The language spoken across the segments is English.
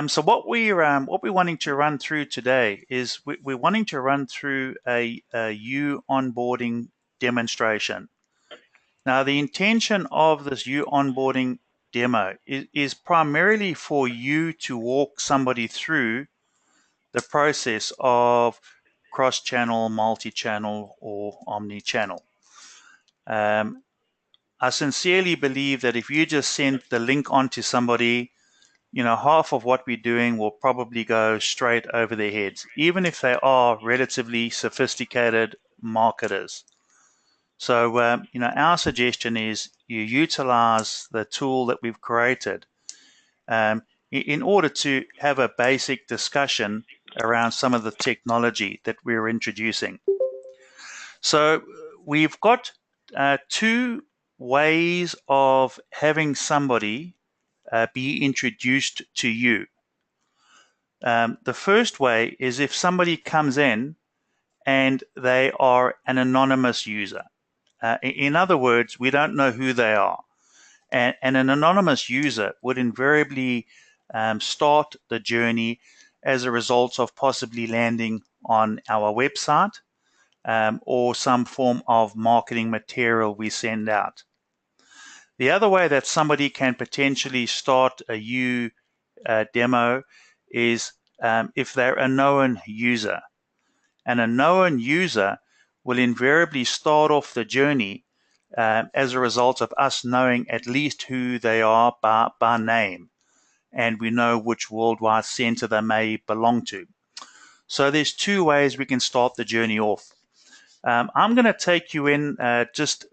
So what we're wanting to run through today is we're wanting to run through a U onboarding demonstration. Now, the intention of this U onboarding demo is primarily for you to walk somebody through the process of cross-channel, multi-channel, or omni-channel. I sincerely believe that if you just send the link on to somebody, half of what we're doing will probably go straight over their heads, even if they are relatively sophisticated marketers. So, our suggestion is you utilize the tool that we've created in order to have a basic discussion around some of the technology that we're introducing. So, we've got two ways of having somebody be introduced to you. The first way is if somebody comes in and they are an anonymous user. In other words, we don't know who they are. And an anonymous user would invariably start the journey as a result of possibly landing on our website or some form of marketing material we send out. The other way that somebody can potentially start a U demo is if they're a known user. And a known user will invariably start off the journey as a result of us knowing at least who they are by name, and we know which worldwide center they may belong to. So there's two ways we can start the journey off. I'm going to take you in just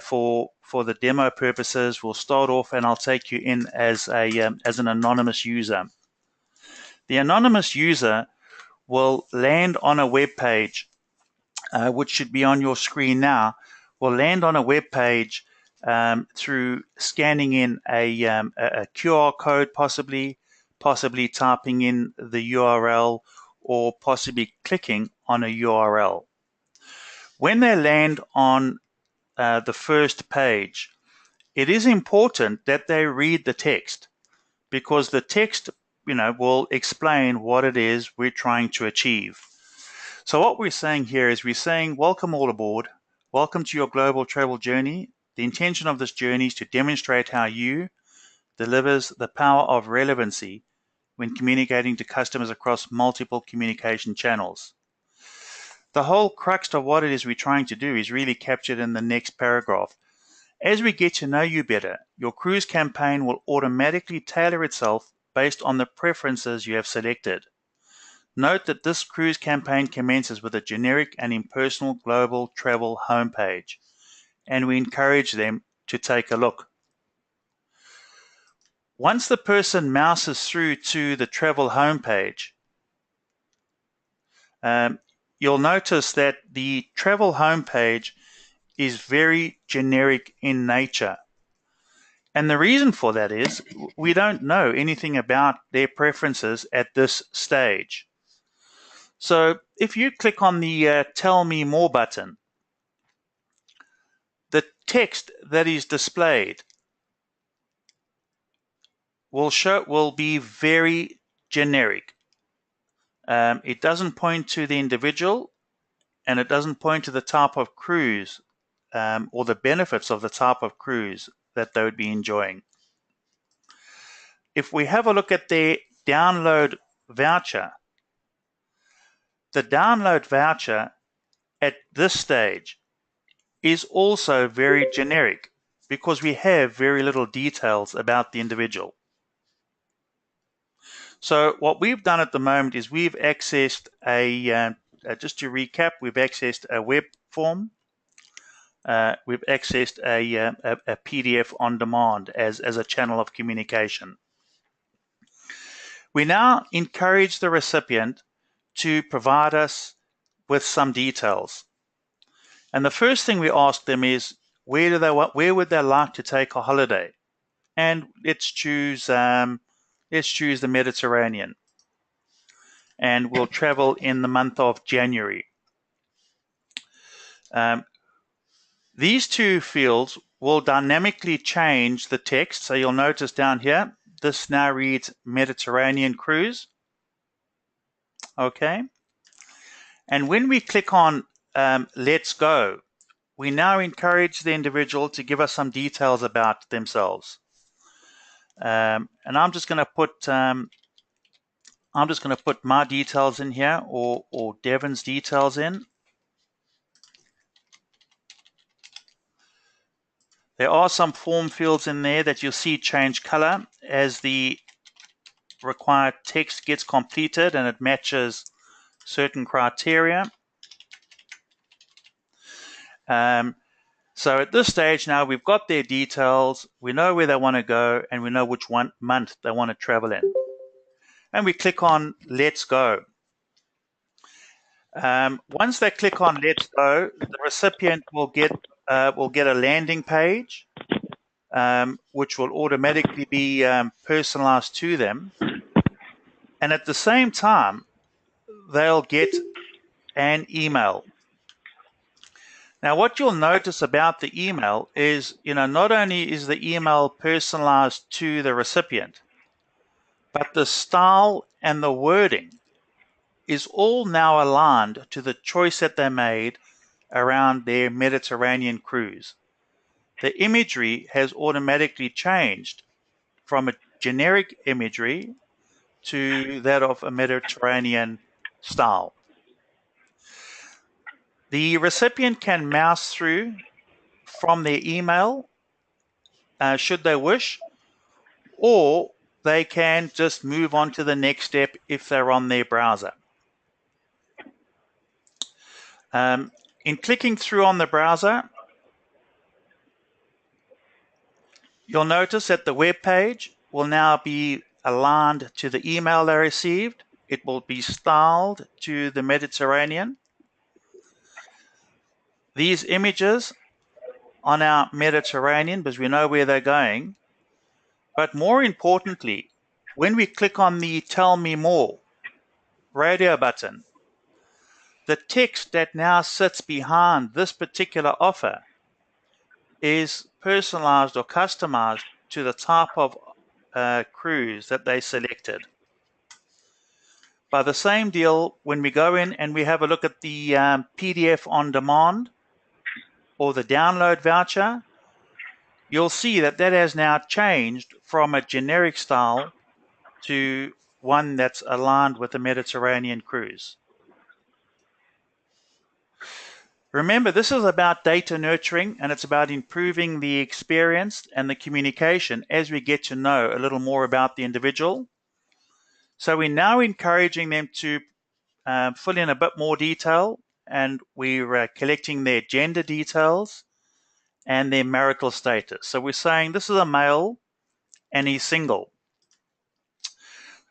for the demo purposes. We'll start off and I'll take you in as an anonymous user. The anonymous user will land on a web page, which should be on your screen now, will land on a web page through scanning in a QR code, possibly typing in the URL, or possibly clicking on a URL. When they land on the first page, it is important that they read the text, because the text, will explain what it is we're trying to achieve. So what we're saying here is we're saying, welcome all aboard. Welcome to your global travel journey. The intention of this journey is to demonstrate how you delivers the power of relevancy when communicating to customers across multiple communication channels. The whole crux of what it is we're trying to do is really captured in the next paragraph. As we get to know you better, your cruise campaign will automatically tailor itself based on the preferences you have selected. Note that this cruise campaign commences with a generic and impersonal global travel homepage, and we encourage them to take a look. Once the person mouses through to the travel homepage, you'll notice that the travel homepage is very generic in nature. And the reason for that is we don't know anything about their preferences at this stage. So if you click on the Tell Me More button, the text that is displayed will be very generic. It doesn't point to the individual, and it doesn't point to the type of cruise or the benefits of the type of cruise that they would be enjoying. If we have a look at their download voucher, the download voucher at this stage is also very generic because we have very little details about the individual. So what we've done at the moment is we've accessed just to recap, we've accessed a web form. We've accessed a PDF on demand as a channel of communication. We now encourage the recipient to provide us with some details. And the first thing we ask them is, where would they like to take a holiday? And let's choose the Mediterranean. And we'll travel in the month of January. These two fields will dynamically change the text. So you'll notice down here, this now reads Mediterranean cruise. Okay. And when we click on Let's Go, we now encourage the individual to give us some details about themselves. And I'm just going to put my details in here, or Devon's details in. There are some form fields in there that you'll see change color as the required text gets completed and it matches certain criteria. So at this stage now, we've got their details, we know where they want to go, and we know which month they want to travel in. And we click on Let's Go. Once they click on Let's Go, the recipient will get a landing page, which will automatically be personalized to them. And at the same time, they'll get an email. Now, what you'll notice about the email is, not only is the email personalized to the recipient, but the style and the wording is all now aligned to the choice that they made around their Mediterranean cruise. The imagery has automatically changed from a generic imagery to that of a Mediterranean style. The recipient can mouse through from their email, should they wish, or they can just move on to the next step if they're on their browser. In clicking through on the browser, you'll notice that the web page will now be aligned to the email they received. It will be styled to the Mediterranean. These images are now Mediterranean because we know where they're going. But more importantly, when we click on the Tell Me More radio button, the text that now sits behind this particular offer is personalized or customized to the type of cruise that they selected. By the same deal, when we go in and we have a look at the PDF on demand or the download voucher, you'll see that that has now changed from a generic style to one that's aligned with the Mediterranean cruise. Remember, this is about data nurturing, and it's about improving the experience and the communication as we get to know a little more about the individual. So we're now encouraging them to fill in a bit more detail, and we're collecting their gender details and their marital status. So we're saying this is a male and he's single.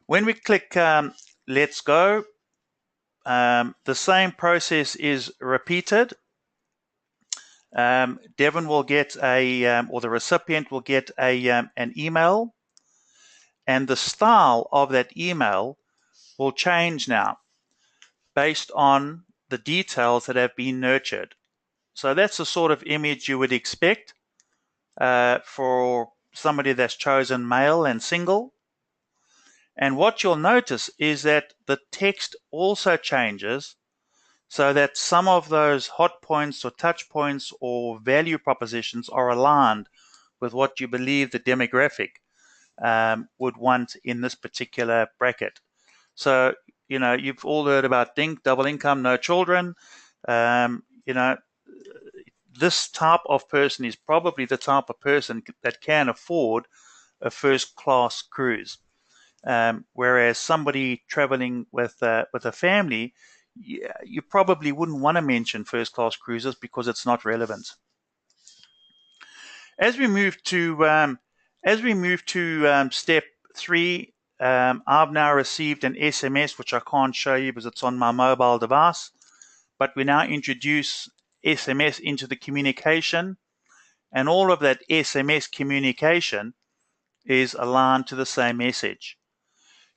When we click Let's Go, the same process is repeated. Devon will get or the recipient will get an email, and the style of that email will change now based on the details that have been nurtured. So that's the sort of image you would expect for somebody that's chosen male and single. And what you'll notice is that the text also changes so that some of those hot points or touch points or value propositions are aligned with what you believe the demographic would want in this particular bracket. So, you've all heard about DINK, double income, no children. This type of person is probably the type of person that can afford a first-class cruise. Whereas somebody traveling with a family, you probably wouldn't want to mention first-class cruises because it's not relevant. As we move to step 3, I've now received an SMS, which I can't show you because it's on my mobile device, but we now introduce SMS into the communication, and all of that SMS communication is aligned to the same message.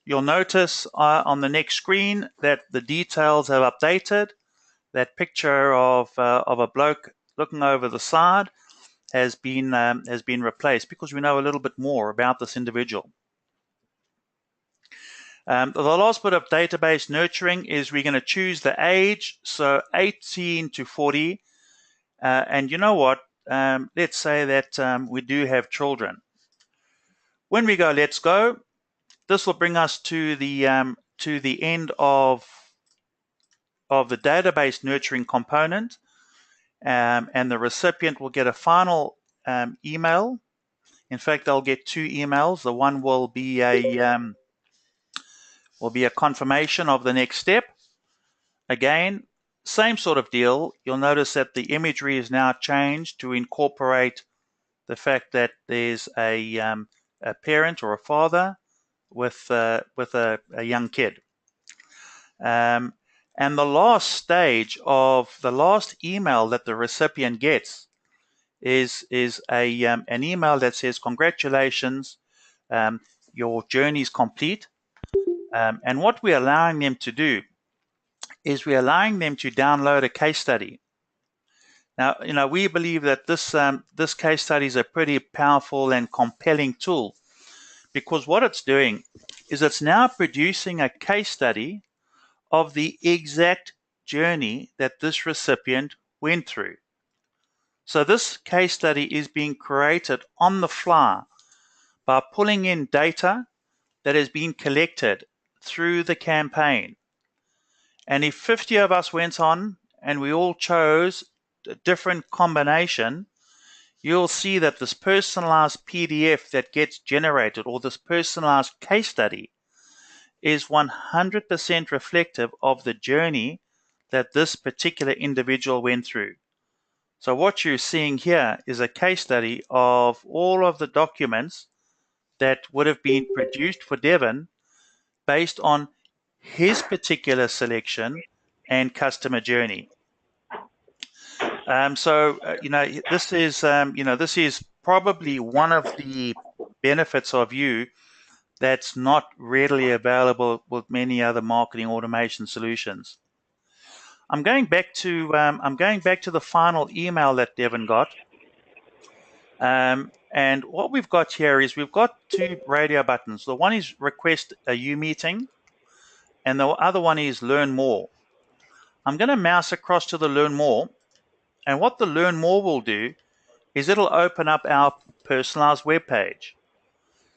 You'll notice on the next screen that the details have updated. That picture of a bloke looking over the side has been replaced because we know a little bit more about this individual. The last bit of database nurturing is we're going to choose the age, so 18 to 40. And you know what? Let's say that we do have children. When we go, let's go, this will bring us to the end of the database nurturing component, and the recipient will get a final email. In fact, they'll get two emails. The one will be a confirmation of the next step. Again, same sort of deal. You'll notice that the imagery is now changed to incorporate the fact that there's a parent or a father with a young kid. And the last stage of the last email that the recipient gets is an email that says, congratulations, your journey is complete. And what we're allowing them to do is we're allowing them to download a case study. Now, we believe that this case study is a pretty powerful and compelling tool, because what it's doing is it's now producing a case study of the exact journey that this recipient went through. So this case study is being created on the fly by pulling in data that has been collected through the campaign. And if 50 of us went on and we all chose a different combination, you'll see that this personalized PDF that gets generated, or this personalized case study, is 100% reflective of the journey that this particular individual went through. So what you're seeing here is a case study of all of the documents that would have been produced for Devon based on his particular selection and customer journey. This is probably one of the benefits of you that's not readily available with many other marketing automation solutions. I'm going back to the final email that Devon got. And what we've got here is we've got two radio buttons. The one is request a U meeting, and the other one is learn more. I'm going to mouse across to the learn more, and what the learn more will do is it'll open up our personalized web page.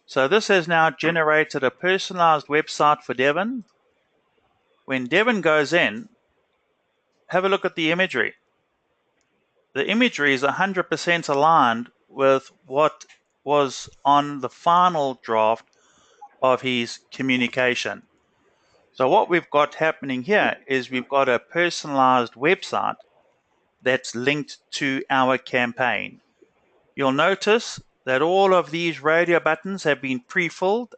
So this has now generated a personalized website for Devon. When Devon goes in, have a look at the imagery. The imagery is 100% aligned with what was on the final draft of his communication. So what we've got happening here is we've got a personalized website that's linked to our campaign. You'll notice that all of these radio buttons have been pre-filled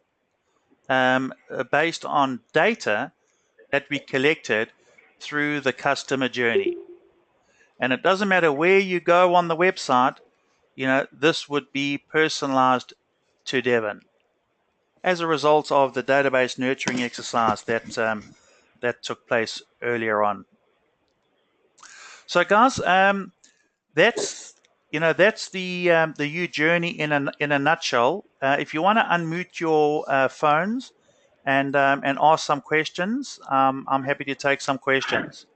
based on data that we collected through the customer journey. And it doesn't matter where you go on the website, this would be personalized to Devon as a result of the database nurturing exercise that took place earlier on. So guys, that's the U journey in a nutshell. If you want to unmute your phones and ask some questions, I'm happy to take some questions.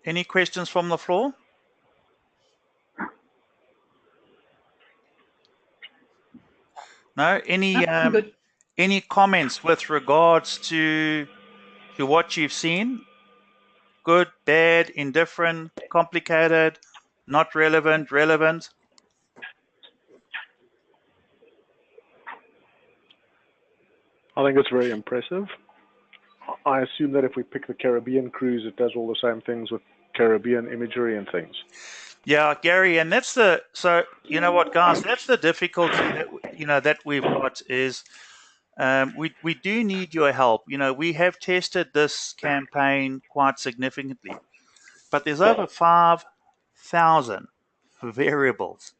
Any questions from the floor? No? Any comments with regards to what you've seen? Good, bad, indifferent, complicated, not relevant, relevant? I think it's very impressive. I assume that if we pick the Caribbean cruise, it does all the same things with Caribbean imagery and things. Yeah, Gary, and so you know what, guys, that's the difficulty that we've got is we do need your help. We have tested this campaign quite significantly, but there's over 5,000 variables,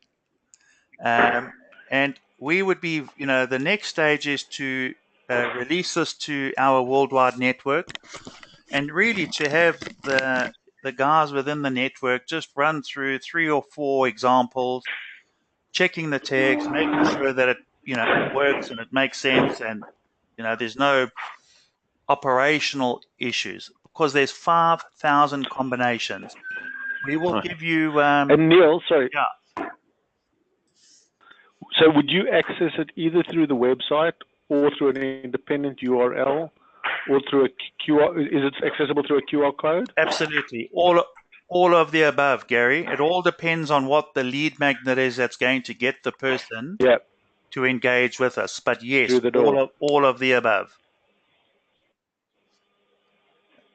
and we would be, the next stage is to release this to our worldwide network, and really to have the guys within the network just run through 3 or 4 examples checking the tags, making sure that it, it works and it makes sense, and there's no operational issues, because there's 5,000 combinations. We will give you. And Neil, sorry. Yeah. So would you access it either through the website or through an independent URL or through a QR? Is it accessible through a QR code? Absolutely. All of the above, Gary. It all depends on what the lead magnet is that's going to get the person to engage with us. But yes, through the door. all of the above.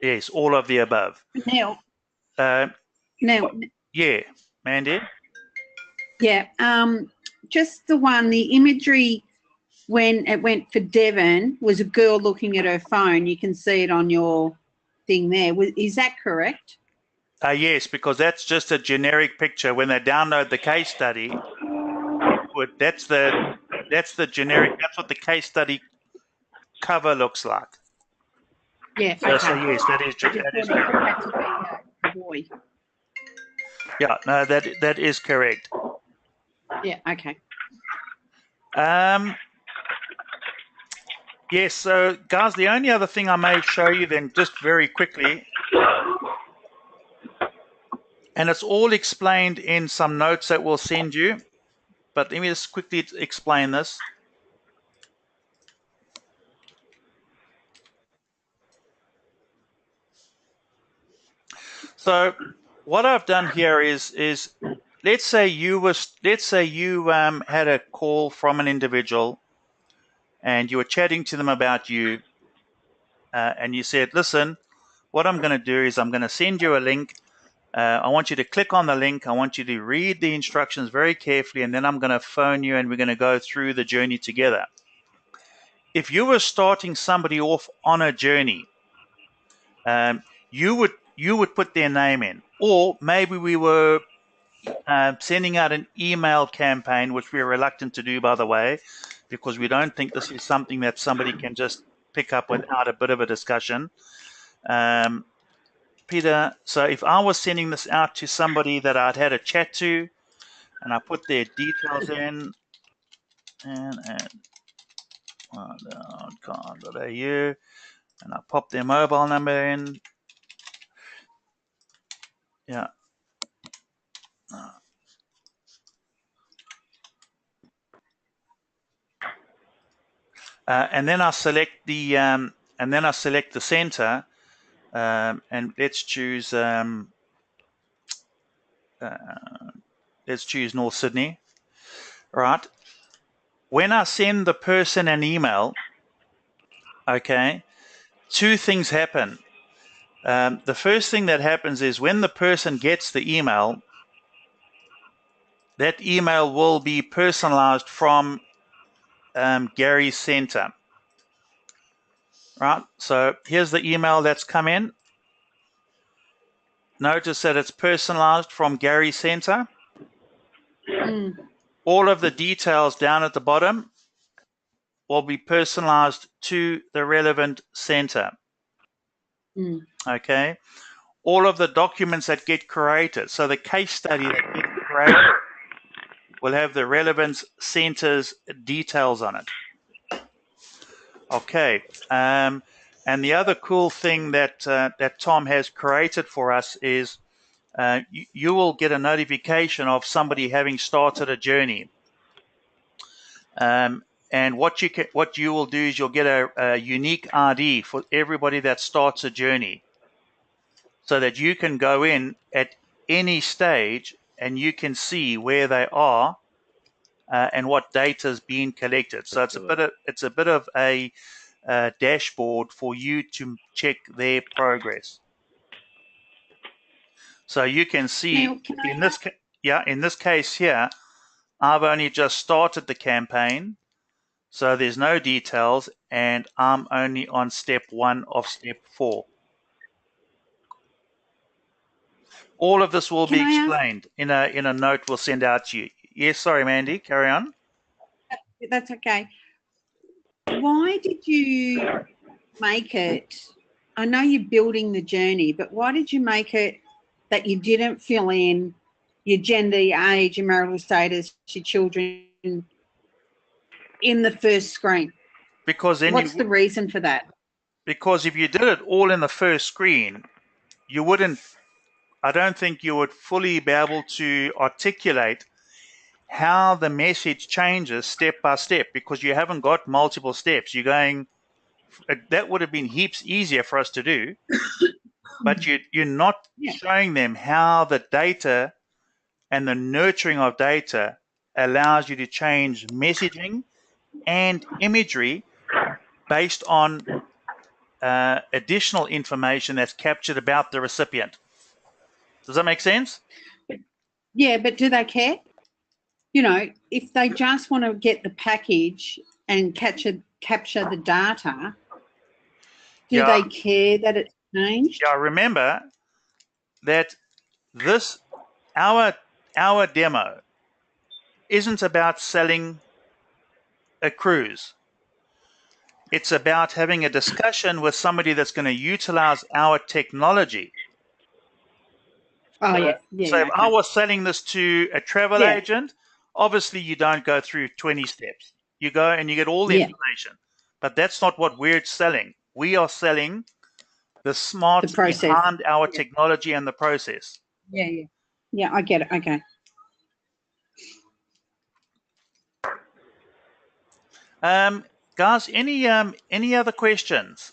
Yes, all of the above. Neil. Neil. Yeah, Mandy? Yeah. Just the imagery when it went for Devon was a girl looking at her phone. You can see it on your thing there. Is that correct? Yes, because that's just a generic picture. When they download the case study, that's the generic. That's what the case study cover looks like. Yeah. So yes, that is correct. Boy. Yeah, no, that is correct. Yeah. Okay. Yes, so guys, the only other thing I may show you then, just very quickly, and it's all explained in some notes that we'll send you, but let me just quickly explain this. So what I've done here is let's say you had a call from an individual and you were chatting to them about you, and you said, listen, what I'm going to do is I'm going to send you a link. I want you to click on the link. I want you to read the instructions very carefully, and then I'm going to phone you and we're going to go through the journey together. If you were starting somebody off on a journey, you would put their name in, or maybe we were sending out an email campaign, which we're reluctant to do, by the way, because we don't think this is something that somebody can just pick up without a bit of a discussion. Peter, so if I was sending this out to somebody that I'd had a chat to, and I put their details in, and I pop their mobile number in. Yeah. And then I select the center, and let's choose North Sydney. Right. When I send the person an email, okay, two things happen. The first thing that happens is when the person gets the email, that email will be personalized from Gary's center. Right, so here's the email that's come in. Notice that it's personalized from Gary's center. All of the details down at the bottom will be personalized to the relevant center. Okay. All of the documents that get created, so the case study that gets created will have the relevant center's details on it. Okay. And the other cool thing that Tom has created for us is you will get a notification of somebody having started a journey. And what you will do is you'll get a unique ID for everybody that starts a journey, so that you can go in at any stage and you can see where they are and what data is being collected. So it's a bit of a dashboard for you to check their progress. So you can see in this case here, I've only just started the campaign, so there's no details, and I'm only on step 1 of step 4. All of this will be explained in a note we'll send out to you. Yes, sorry, Mandy, carry on. That's okay. Why did you make it? I know you're building the journey, but why did you make it that you didn't fill in your gender, your age, your marital status, your children in the first screen? Because then What's the reason for that? because if you did it all in the first screen, you wouldn't. I don't think you would fully be able to articulate how the message changes step by step, because you haven't got multiple steps. You're going. That would have been heaps easier for us to do, but you're not showing them how the data and the nurturing of data allows you to change messaging and imagery based on additional information that's captured about the recipient. Does that make sense? Yeah, but do they care? You know, if they just want to get the package and capture the data, do they care that it's changed? Yeah, remember that this our demo isn't about selling a cruise. It's about having a discussion with somebody that's going to utilize our technology. Oh, yeah. So if I Okay. was selling this to a travel agent, obviously you don't go through 20 steps. You go and you get all the information. But that's not what we're selling. We are selling the smarts behind our technology and the process. Yeah, I get it. Okay. Guys, any other questions?